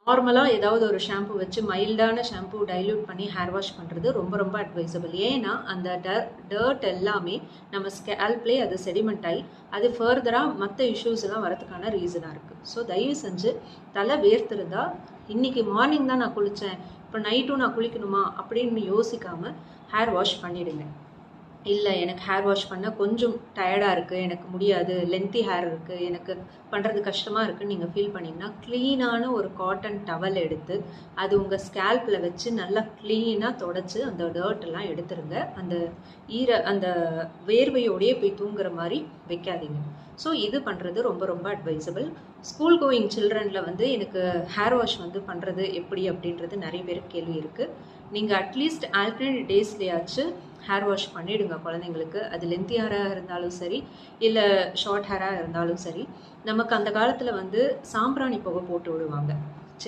நார்மலாக ஏதாவது ஒரு ஷாம்பு வச்சு மைல்டான ஷாம்பு டைல்யூட் பண்ணி ஹேர் வாஷ் பண்ணுறது ரொம்ப ரொம்ப அட்வைசபிள். ஏன்னா அந்த டர்ட் எல்லாமே நம்ம ஸ்கேல்ப்லேயே அது செடிமெண்ட் ஆகி அது ஃபர்தராக மற்ற இஷ்யூஸ் எல்லாம் வரதுக்கான ரீசனாக இருக்குது. ஸோ தயவு செஞ்சு தலை வேர்த்திருந்தா இன்னைக்கு மார்னிங் தான் நான் குளித்தேன், இப்போ நைட்டும் நான் குளிக்கணுமா அப்படின்னு யோசிக்காமல் ஹேர் வாஷ் பண்ணிவிடுங்க. இல்லை எனக்கு ஹேர் வாஷ் பண்ண கொஞ்சம் டயர்டாக இருக்குது, எனக்கு முடியாது, லென்த்தி ஹேர் இருக்குது, எனக்கு பண்ணுறது கஷ்டமாக இருக்குன்னு நீங்கள் ஃபீல் பண்ணிங்கன்னா க்ளீனான ஒரு காட்டன் டவல் எடுத்து அது உங்கள் ஸ்கேல்பில் வச்சு நல்லா க்ளீனாக தொடச்சி அந்த டர்ட்டெல்லாம் எடுத்துருங்க. அந்த வேர்வையோடையே போய் தூங்குற மாதிரி வைக்காதீங்க. ஸோ இது பண்ணுறது ரொம்ப ரொம்ப அட்வைசபிள். ஸ்கூல் கோயிங் சில்ட்ரனில் எனக்கு ஹேர் வாஷ் பண்ணுறது எப்படி அப்படின்றது நிறைய பேருக்கு கேள்வி இருக்குது. நீங்கள் அட்லீஸ்ட் ஆல்டர்னேட் டேஸ்லேயாச்சு ஹேர் வாஷ் பண்ணிவிடுங்க குழந்தைங்களுக்கு. அது லென்த்தி ஹேராக இருந்தாலும் சரி இல்லை ஷார்ட் ஹேராக இருந்தாலும் சரி. நமக்கு அந்த காலத்தில் சாம்பிராணி புகை போட்டு விடுவாங்க.